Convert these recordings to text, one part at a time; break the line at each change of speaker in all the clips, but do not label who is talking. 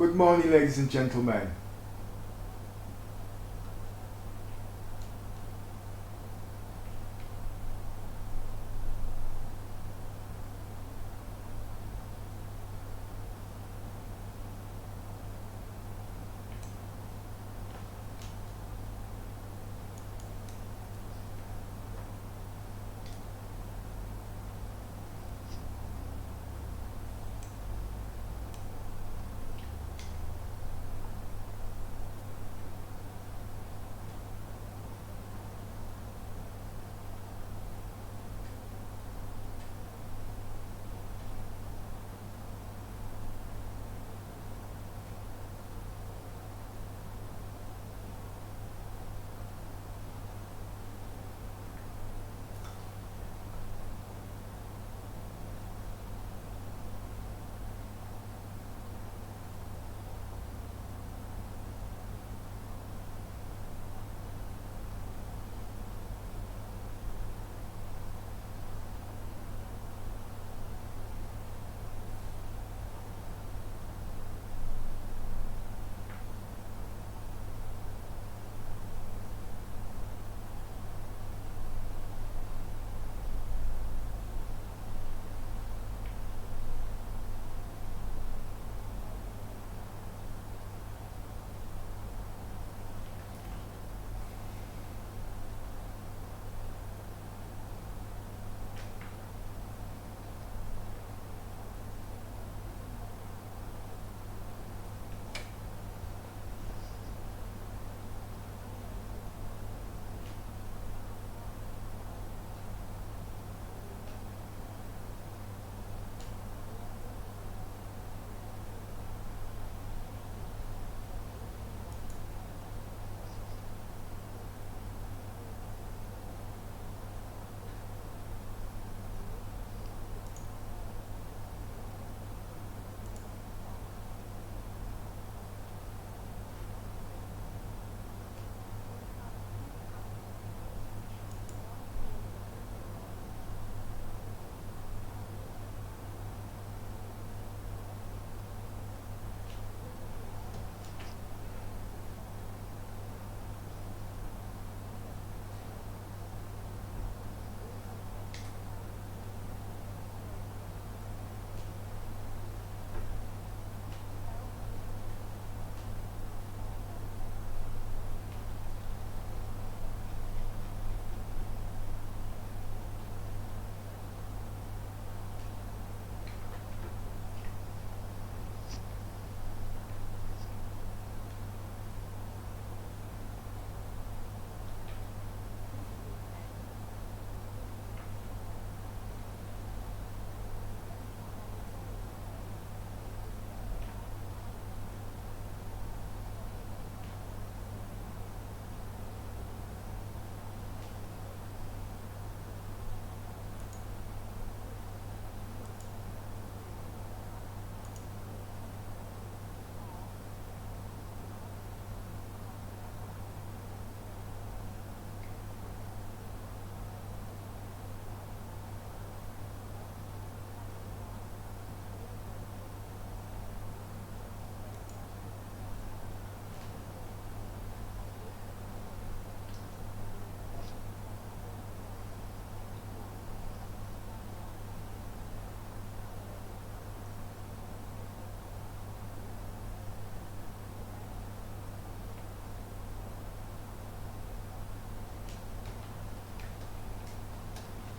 Good morning, ladies and gentlemen.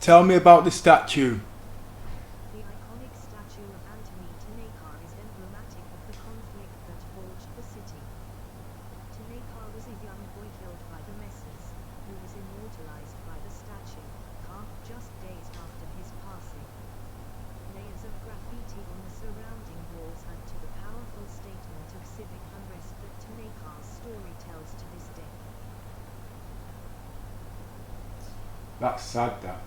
Tell me about the statue.
The iconic statue of Anthony is emblematic of the conflict that forged the city. Tanaka was a young boy killed by the Messers, who was immortalized by the statue, carved just days after his passing. Layers of graffiti on the surrounding walls add to the powerful statement of civic unrest that Tanaka's story tells to this day.
That's sad, that.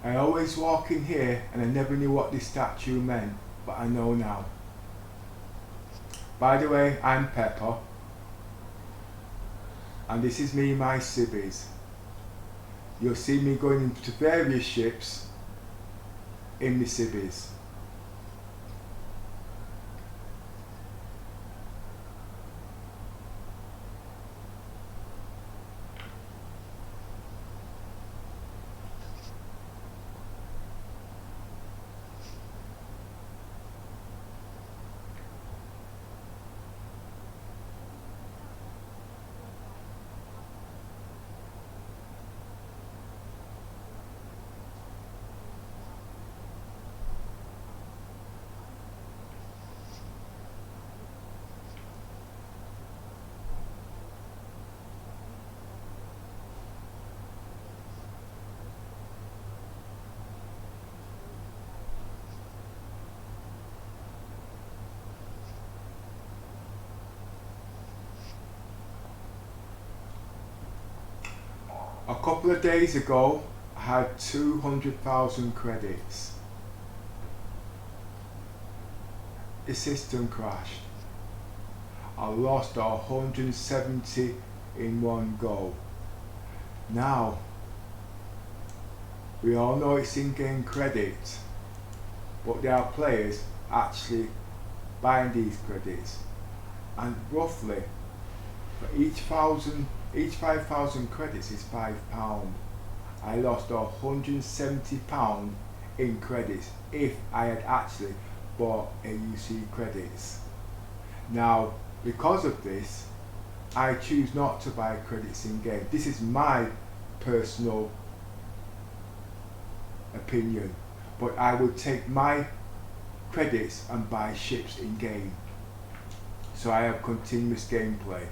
I always walk in here and I never knew what this statue meant, but I know now. By the way, I'm Pepper. And this is me and my civvies. You'll see me going into various ships in the civvies. A couple of days ago, I had 200,000 credits. The system crashed. I lost 170 in one go. Now, we all know it's in-game credit, but there are players actually buying these credits, and roughly for each 5,000 credits is £5. I lost £170 in credits if I had actually bought AUC credits. Now, because of this, I choose not to buy credits in game. This is my personal opinion, but I would take my credits and buy ships in game, so I have continuous gameplay.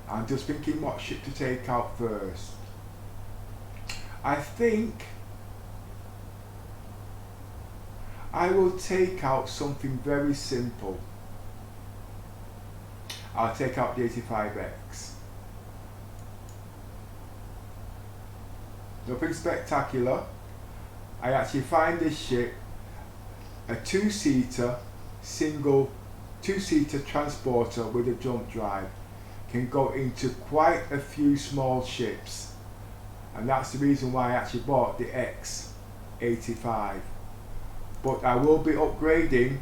I'm just thinking what ship to take out first. I think I will take out something very simple. I'll take out the 85X. Nothing spectacular. I actually find this ship a two-seater transporter with a jump drive. Can go into quite a few small ships, and that's the reason why I actually bought the X85. But I will be upgrading,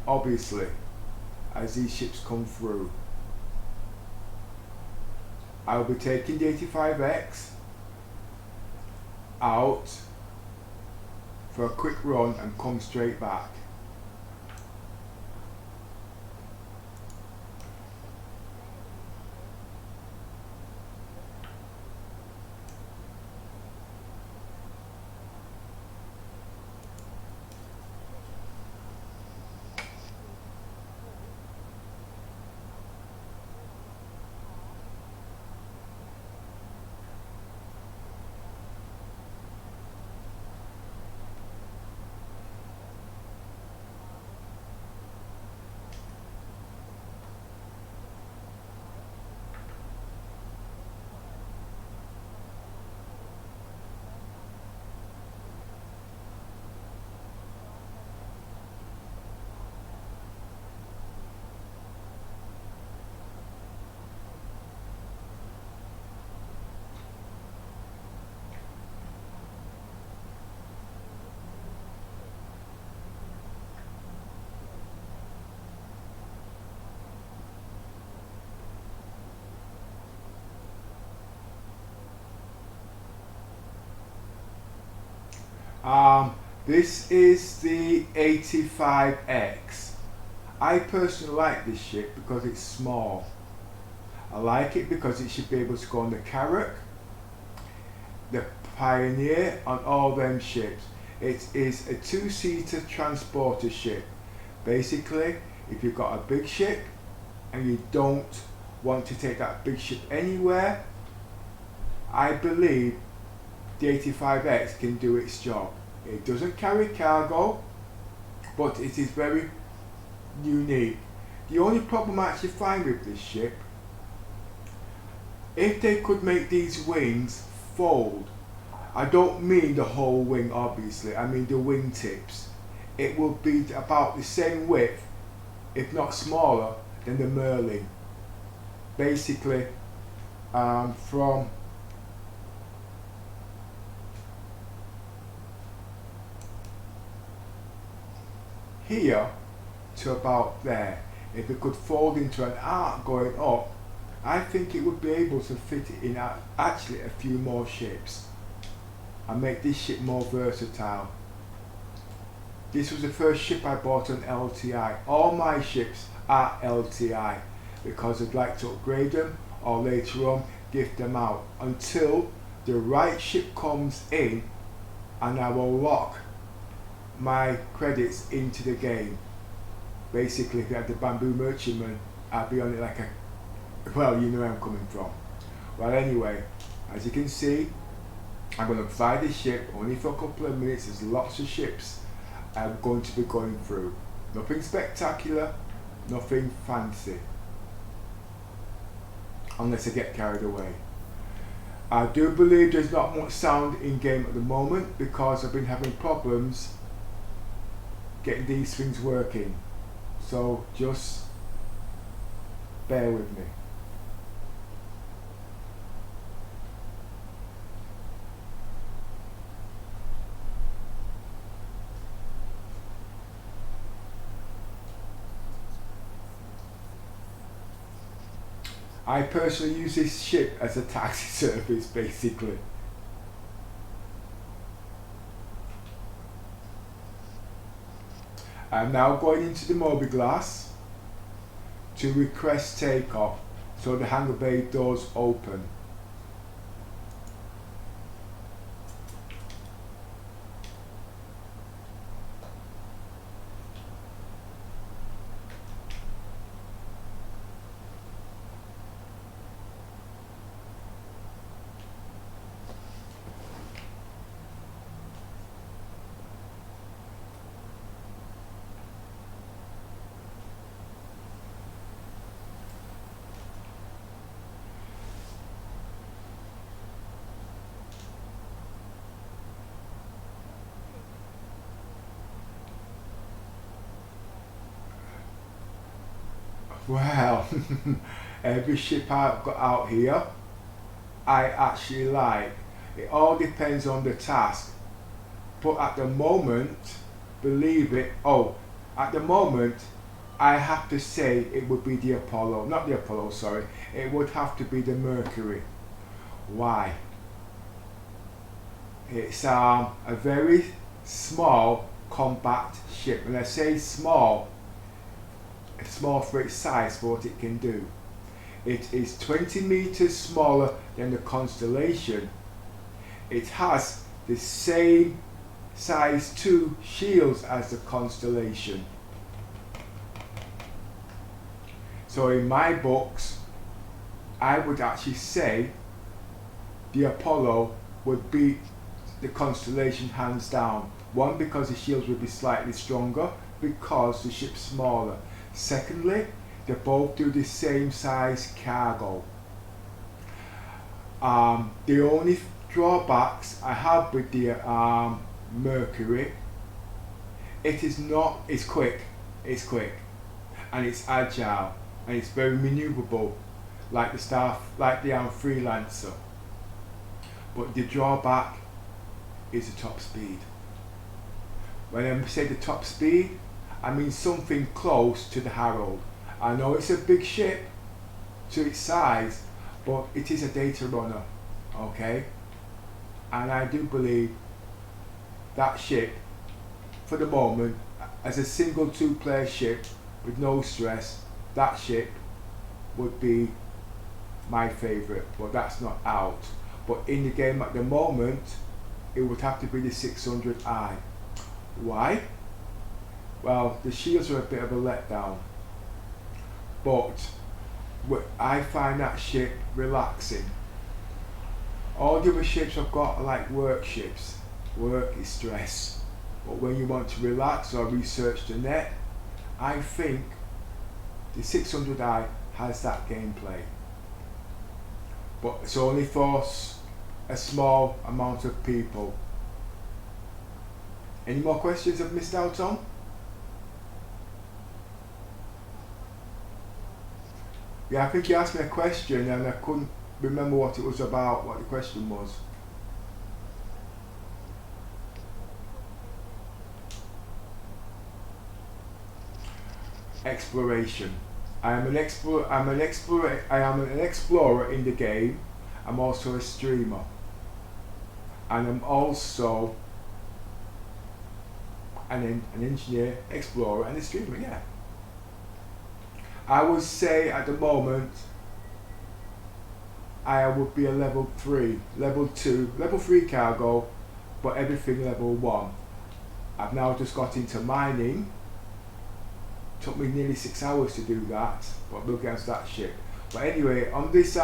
obviously, as these ships come through. I will be taking the 85X out for a quick run and come straight back. This is the 85X. I personally like this ship because it's small. I like it because it should be able to go on the Carrack, the Pioneer, on all them ships. It is a two-seater transporter ship. Basically, if you've got a big ship and you don't want to take that big ship anywhere, I believe the 85X can do its job. It doesn't carry cargo, but it is very unique. The only problem I actually find with this ship, if they could make these wings fold, I don't mean the whole wing obviously, I mean the wing tips, it will be about the same width, if not smaller, than the Merlin. Basically, from here to about there. If it could fold into an arc going up, I think it would be able to fit it in actually a few more ships and make this ship more versatile. This was the first ship I bought on LTI. All my ships are LTI because I'd like to upgrade them or later on gift them out until the right ship comes in, and I will lock my credits into the game. Basically, if you have the Bamboo Merchantman, I'll be on it like a, well, you know where I'm coming from. Well, anyway, as you can see, I'm going to fly this ship only for a couple of minutes. There's lots of ships I'm going to be going through. Nothing spectacular, nothing fancy. unless I get carried away. I do believe there's not much sound in game at the moment because I've been having problems getting these things working. So just bear with me. I personally use this ship as a taxi service, basically. I'm now going into the mobiglass to request takeoff, so the hangar bay doors open. Well, every ship I've got out here, I actually like. It all depends on the task. But at the moment, believe it, at the moment, I have to say it would be the Apollo, not the Apollo, sorry. It would have to be the Mercury. Why? It's a very small, compact ship. When I say small, it's small for its size, for what it can do. It is 20 meters smaller than the Constellation. It has the same size 2 shields as the Constellation. So in my books, I would actually say the Apollo would beat the Constellation hands down. One, because the shields would be slightly stronger, because the ship's smaller. Secondly, they both do the same size cargo. The only drawbacks I have with the Mercury, it's quick, and it's agile, and it's very maneuverable, like the Freelancer. But the drawback is the top speed. When I say the top speed, I mean something close to the Harold. I know it's a big ship to its size, but it is a data runner, okay? And I do believe that ship, for the moment, as a single 2-player ship with no stress, that ship would be my favourite, but that's not out. But in the game at the moment, it would have to be the 600i. Why? Well, the shields are a bit of a letdown, but I find that ship relaxing. All the other ships I've got are like work ships. Work is stress. But when you want to relax or research the net, I think the 600i has that gameplay. But it's only for a small amount of people. Any more questions I've missed out on? Yeah, I think you asked me a question and I couldn't remember what it was about, what the question was. Exploration. I am an explorer in the game. I'm also a streamer. And I'm also an engineer, explorer and a streamer, yeah. I would say at the moment I would be a level 3, level 2, level 3 cargo, but everything level 1. I've now just got into mining. Took me nearly 6 hours to do that, but we'll get onto that ship. But anyway, on this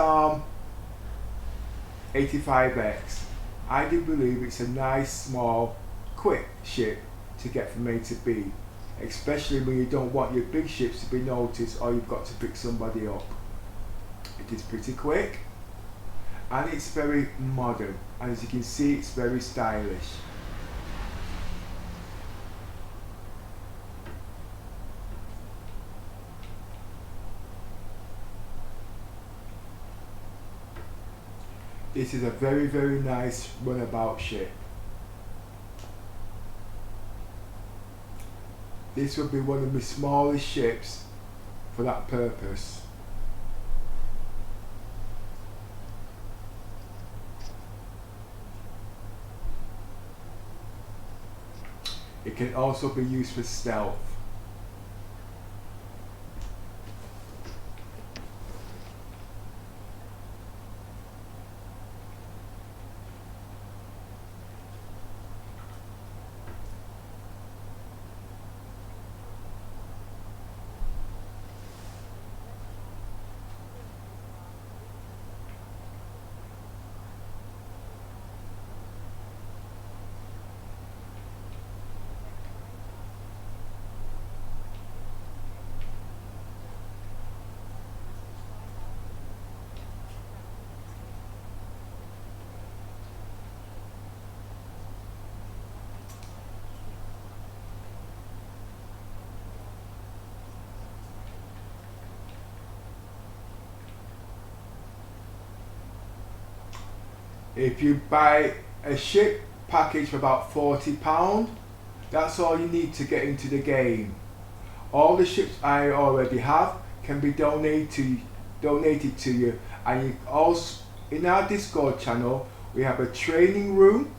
85X, I do believe it's a nice, small, quick ship to get from A to B, especially when you don't want your big ships to be noticed or you've got to pick somebody up. It is pretty quick and it's very modern, and as you can see it's very stylish. This is a very, very nice runabout ship. This will be one of my smallest ships for that purpose. It can also be used for stealth. If you buy a ship package for about £40, that's all you need to get into the game. All the ships I already have can be donated to you, and you also, in our Discord channel, we have a training room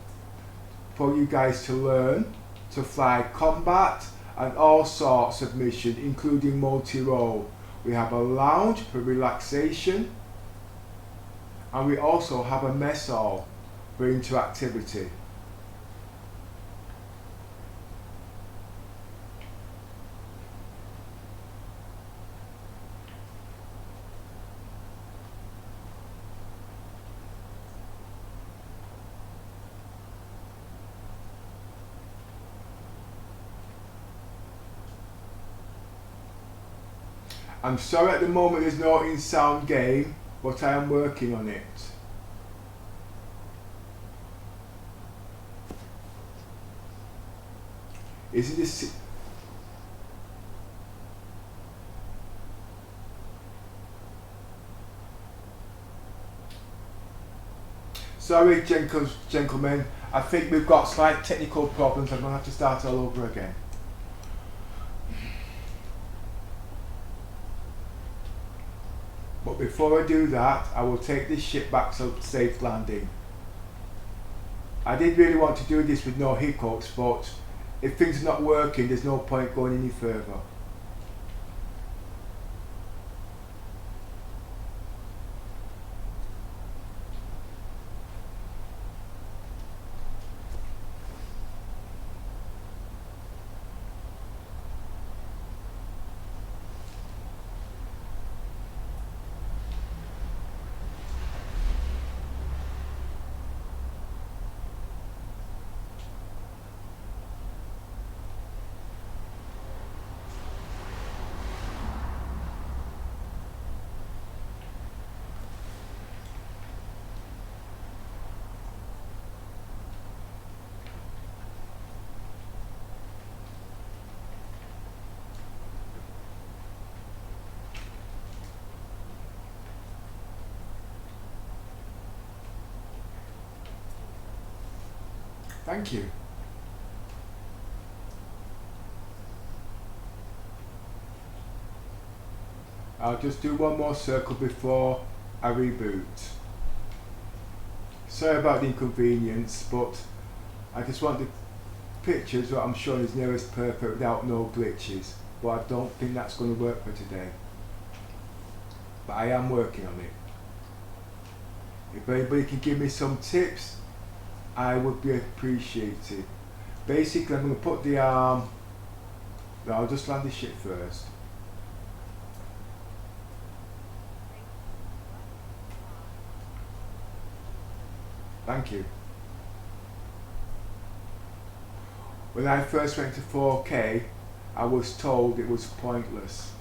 for you guys to learn to fly combat and all sorts of missions, including multi-role. We have a lounge for relaxation, and we also have a mess hall for interactivity. I'm sorry at the moment there's no in-sound game, but I am working on it. Isn't this... Sorry, gentlemen, I think we've got slight technical problems. I'm going to have to start all over again. But before I do that, I will take this ship back to safe landing. I did really want to do this with no hiccups, but if things are not working, there's no point going any further. Thank you. I'll just do one more circle before I reboot. Sorry about the inconvenience, but I just want the pictures what I'm showing is near as perfect without no glitches, but I don't think that's going to work for today. But I am working on it. If anybody can give me some tips, I would be appreciated. Basically, I'm going to put the arm... No, I'll just land the ship first. Thank you. When I first went to 4K, I was told it was pointless.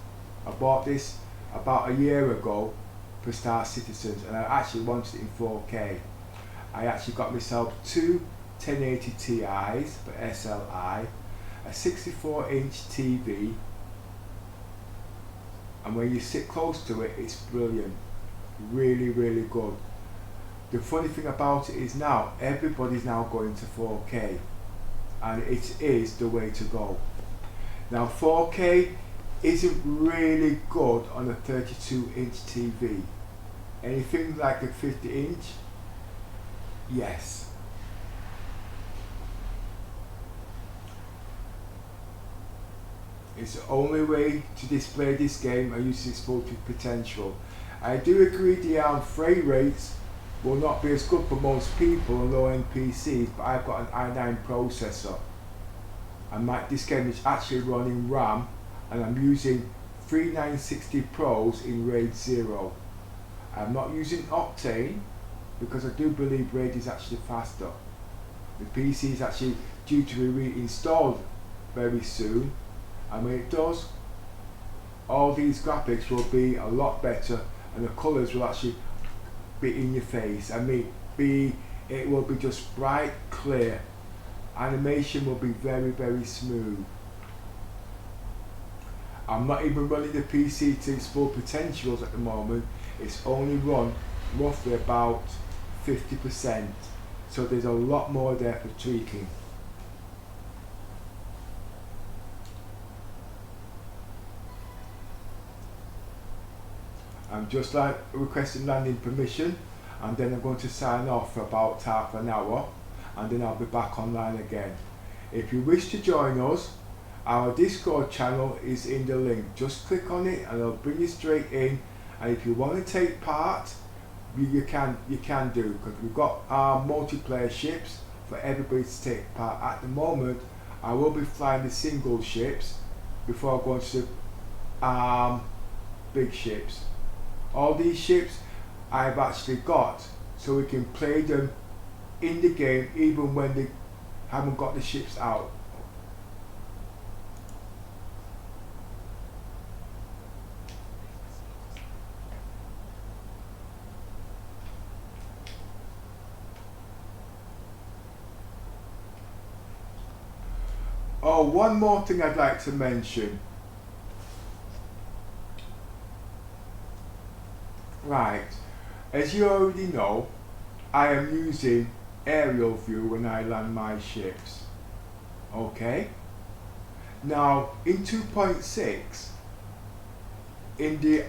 I bought this about a year ago for Star Citizens, and I actually wanted it in 4K. I actually got myself two 1080 Ti's for SLI, a 64-inch TV, and when you sit close to it, it's brilliant. Really, really good. The funny thing about it is now everybody's now going to 4K, and it is the way to go. Now 4K isn't really good on a 32-inch TV. Anything like a 50-inch, yes. It's the only way to display this game and use its full potential. I do agree the frame rates will not be as good for most people on low-end PCs, but I've got an i9 processor. And this game is actually running RAM, and I'm using 3960 Pros in RAID 0. I'm not using Octane because I do believe RAID is actually faster. The PC is actually due to be reinstalled very soon, and when it does, all these graphics will be a lot better, and the colours will actually be in your face. It will be just bright, clear. Animation will be very, very smooth. I'm not even running the PC to its full potentials at the moment. It's only run roughly about 50%, so there's a lot more there for tweaking. I'm just requesting landing permission, and then I'm going to sign off for about half an hour, and then I'll be back online again. If you wish to join us, our Discord channel is in the link. Just click on it and it'll bring you straight in, and if you want to take part, you can do, because we've got our multiplayer ships for everybody to take part. At the moment I will be flying the single ships before I go into the big ships. All these ships I've actually got so we can play them in the game even when they haven't got the ships out. Oh, one more thing I'd like to mention. Right, as you already know, I am using aerial view when I land my ships. Okay? Now, in 2.6, in the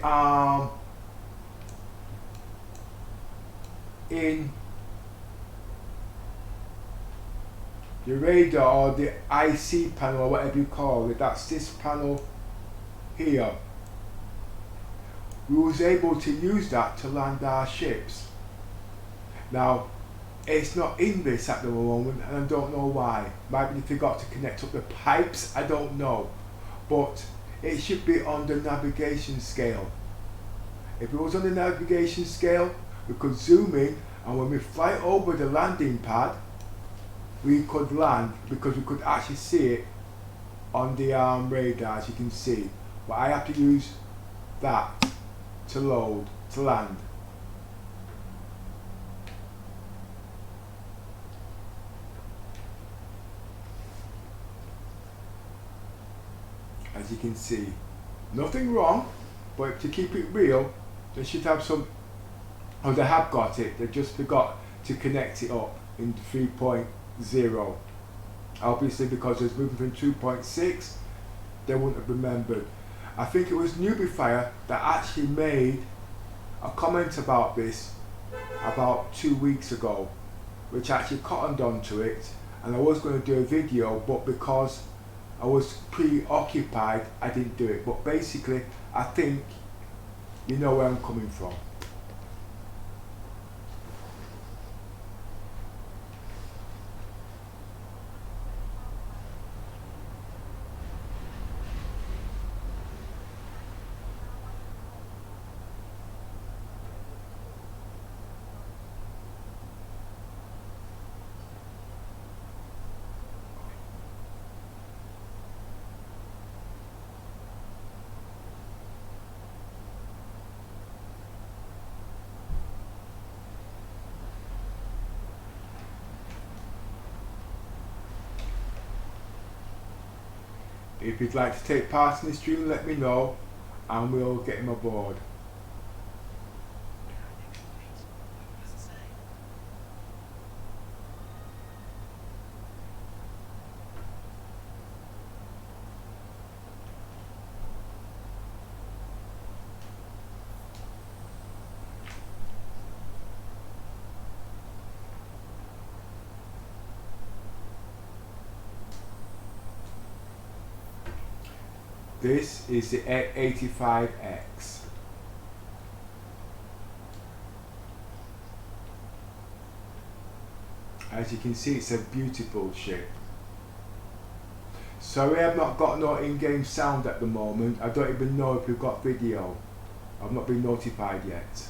radar, or the IC panel, or whatever you call it, that's this panel here, we was able to use that to land our ships. Now, it's not in this at the moment, and I don't know why. Maybe they forgot to connect up the pipes, I don't know. But it should be on the navigation scale. If it was on the navigation scale, we could zoom in, and when we fly over the landing pad, we could land, because we could actually see it on the radar, as you can see. But I have to use that to land. As you can see, nothing wrong, but to keep it real, they should have some, oh, they have got it, they just forgot to connect it up in 3.0. Obviously, because it's moving from 2.6, they wouldn't have remembered. I think it was Newbie that actually made a comment about this about 2 weeks ago, which actually cottoned onto it, and I was going to do a video, but because I was preoccupied, I didn't do it. But basically, I think you know where I'm coming from. If you'd like to take part in the stream, let me know and we'll get him aboard. This is the 85X. As you can see, it's a beautiful ship. Sorry I've not got no in-game sound at the moment. I don't even know if we've got video. I've not been notified yet.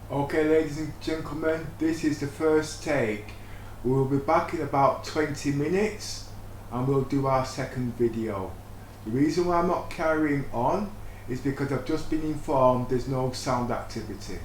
Okay, ladies and gentlemen, this is the first take. We'll be back in about 20 minutes and we'll do our second video. The reason why I'm not carrying on is because I've just been informed there's no sound activity.